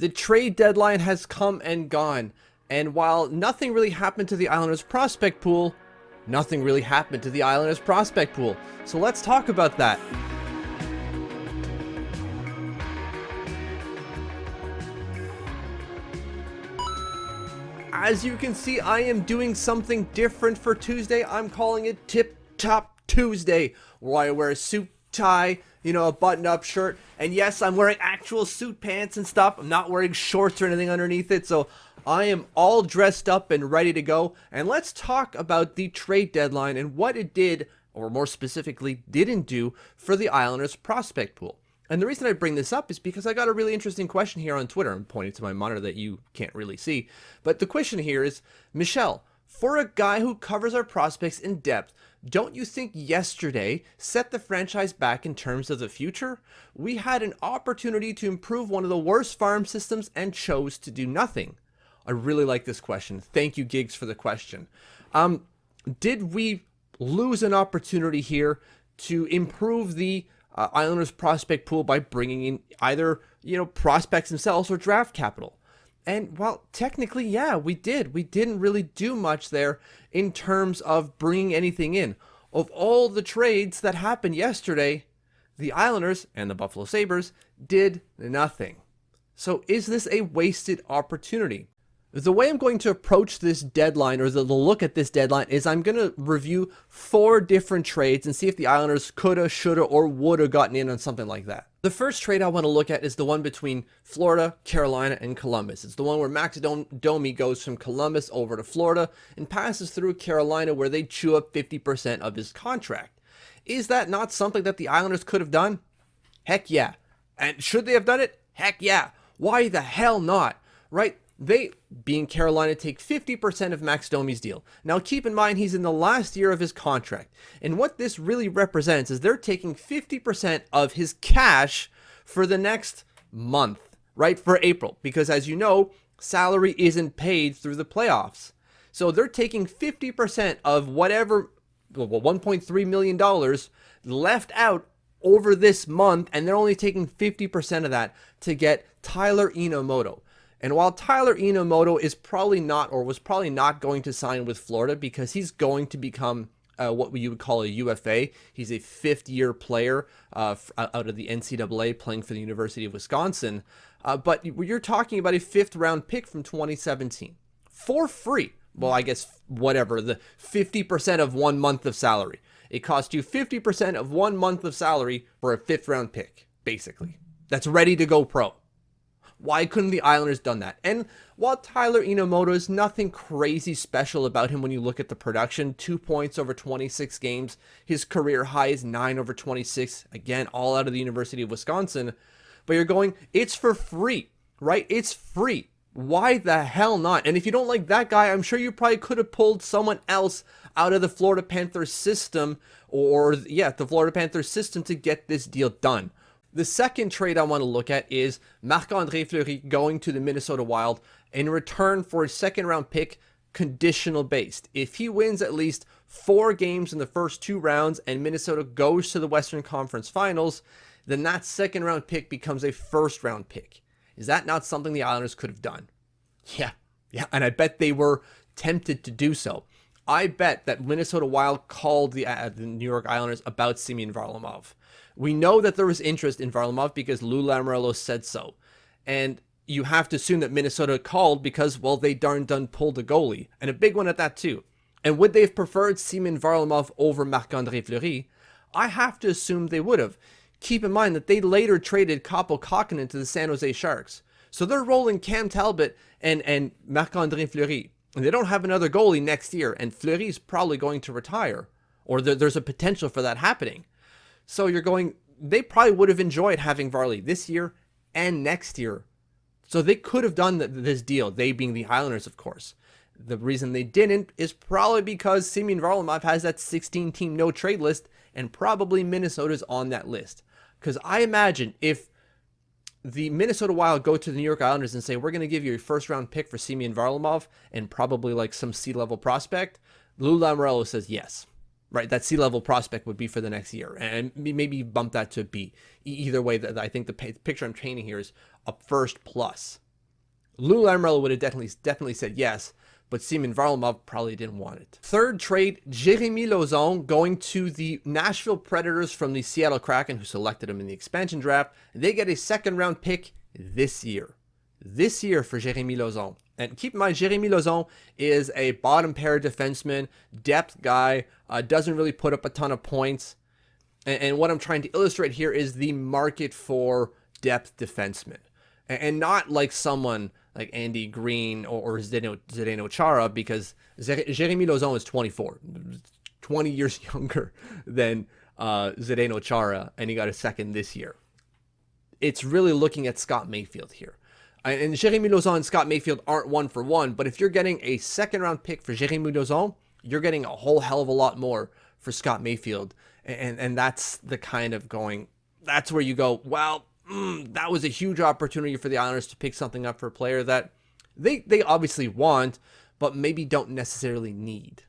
The trade deadline has come and gone, and while nothing really happened to the Islanders prospect pool, nothing really happened to the Islanders prospect pool. So let's talk about that. As you can see, I am doing something different for Tuesday. I'm calling it Tip Top Tuesday, where I wear a suit, tie, a button-up shirt, and yes, I'm wearing actual suit pants and stuff. I'm not wearing shorts or anything underneath it, so I am all dressed up and ready to go. And let's talk about the trade deadline and what it did, or more specifically, didn't do for the Islanders prospect pool. And the reason I bring this up is because I got a really interesting question here on Twitter. I'm pointing to my monitor that you can't really see. But the question here is, Michelle, for a guy who covers our prospects in depth, don't you think yesterday set the franchise back in terms of the future? We had an opportunity to improve one of the worst farm systems and chose to do nothing. I really like this question. Thank you, Gigs, for the question. Did we lose an opportunity here to improve the Islanders prospect pool by bringing in either, prospects themselves or draft capital? And well, technically, yeah, we did. We didn't really do much there in terms of bringing anything in. Of all the trades that happened yesterday, the Islanders and the Buffalo Sabres did nothing. So is this a wasted opportunity? The way I'm going to approach this deadline, or the look at this deadline, is I'm going to review 4 different trades and see if the Islanders coulda, shoulda, or woulda gotten in on something like that. The first trade I want to look at is the one between Florida, Carolina, and Columbus. It's the one where Max Domi goes from Columbus over to Florida and passes through Carolina, where they chew up 50% of his contract. Is that not something that the Islanders could have done? Heck yeah. And should they have done it? Heck yeah. Why the hell not? Right? They, being Carolina, take 50% of Max Domi's deal. Now keep in mind, he's in the last year of his contract. And what this really represents is they're taking 50% of his cash for the next month, right? For April. Because as you know, salary isn't paid through the playoffs. So they're taking 50% of whatever, $1.3 million left out over this month. And they're only taking 50% of that to get Tyler Enomoto. And while Tyler Enomoto is probably not, or was probably not going to sign with Florida because he's going to become what you would call a UFA. He's a 5th-year player out of the NCAA playing for the University of Wisconsin. But you're talking about a 5th-round pick from 2017 for free. Well, I guess whatever, the 50% of 1 month of salary. It cost you 50% of 1 month of salary for a 5th-round pick, basically. That's ready to go pro. Why couldn't the Islanders done that? And while Tyler Enomoto is nothing crazy special about him when you look at the production, 2 points over 26 games, his career high is 9 over 26, again, all out of the University of Wisconsin, but you're going, it's for free, right? It's free. Why the hell not? And if you don't like that guy, I'm sure you probably could have pulled someone else out of the Florida Panthers system, the Florida Panthers system to get this deal done. The second trade I want to look at is Marc-André Fleury going to the Minnesota Wild in return for a 2nd-round pick, conditional based. If he wins at least 4 games in the first 2 rounds and Minnesota goes to the Western Conference Finals, then that 2nd-round pick becomes a 1st-round pick. Is that not something the Islanders could have done? Yeah, and I bet they were tempted to do so. I bet that Minnesota Wild called the New York Islanders about Semyon Varlamov. We know that there was interest in Varlamov because Lou Lamoriello said so. And you have to assume that Minnesota called because, well, they darn done pulled a goalie. And a big one at that, too. And would they have preferred Semyon Varlamov over Marc-André Fleury? I have to assume they would have. Keep in mind that they later traded Kaapo Kähkönen to the San Jose Sharks. So they're rolling Cam Talbot and Marc-André Fleury. And they don't have another goalie next year. And Fleury's probably going to retire. Or there's a potential for that happening. So you're going, they probably would have enjoyed having Varley this year and next year. So they could have done this deal, they being the Islanders, of course. The reason they didn't is probably because Semyon Varlamov has that 16-team no-trade list, and probably Minnesota's on that list. Because I imagine if the Minnesota Wild go to the New York Islanders and say, we're going to give you a 1st-round pick for Semyon Varlamov and probably like some C-level prospect, Lou Lamoriello says yes. Right, that C-level prospect would be for the next year, and maybe bump that to a B. Either way, I think the picture I'm painting here is a 1st plus. Lou Lamoriello would have definitely said yes, but Semyon Varlamov probably didn't want it. Third trade, Jeremy Lauzon going to the Nashville Predators from the Seattle Kraken, who selected him in the expansion draft. They get a second-round pick this year. This year for Jeremy Lauzon. And keep in mind, Jeremy Lauzon is a bottom pair defenseman, depth guy, doesn't really put up a ton of points. And what I'm trying to illustrate here is the market for depth defensemen. And not like someone like Andy Green or Zdeno Chara, because Jeremy Lauzon is 24, 20 years younger than Zdeno Chara, and he got a second this year. It's really looking at Scott Mayfield here. And Jeremy Lauzon and Scott Mayfield aren't one for one, but if you're getting a second-round pick for Jeremy Lauzon, you're getting a whole hell of a lot more for Scott Mayfield. And that's the kind of going, that's where you go, well, that was a huge opportunity for the Islanders to pick something up for a player that they obviously want, but maybe don't necessarily need.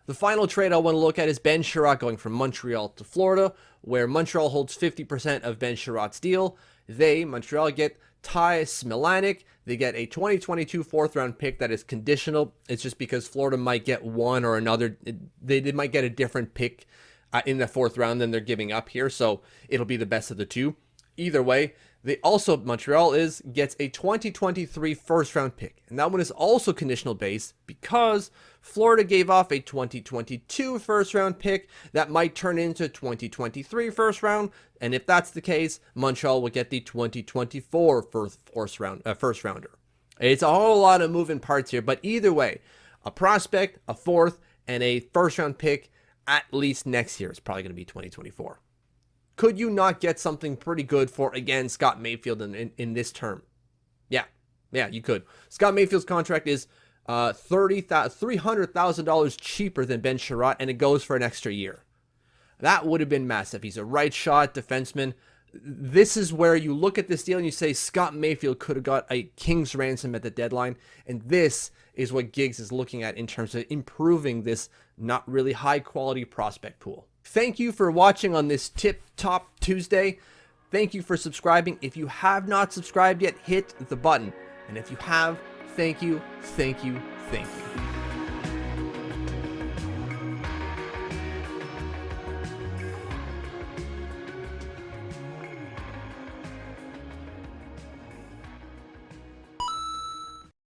The final trade I want to look at is Ben Chiarot going from Montreal to Florida, where Montreal holds 50% of Ben Chiarot's deal. Montreal, get Ty Smilanic. They get a 2022 fourth-round pick that is conditional. It's just because Florida might get one or another. They might get a different pick in the fourth round than they're giving up here, so it'll be the best of the two. Either way, Montreal gets a 2023 first-round pick, and that one is also conditional based because Florida gave off a 2022 first-round pick that might turn into 2023 first round, and if that's the case, Montreal will get the 2024 first rounder. It's a whole lot of moving parts here, but either way, a prospect, a fourth, and a first-round pick at least next year. It's probably going to be 2024. Could you not get something pretty good for, again, Scott Mayfield in this term? Yeah, you could. Scott Mayfield's contract is $300,000 cheaper than Ben Chiarot, and it goes for an extra year. That would have been massive. He's a right-shot defenseman. This is where you look at this deal and you say Scott Mayfield could have got a king's ransom at the deadline, and this is what Giggs is looking at in terms of improving this not really high-quality prospect pool. Thank you for watching on this Tip Top Tuesday. Thank you for subscribing. If you have not subscribed yet, hit the button. And if you have, thank you, thank you, thank you.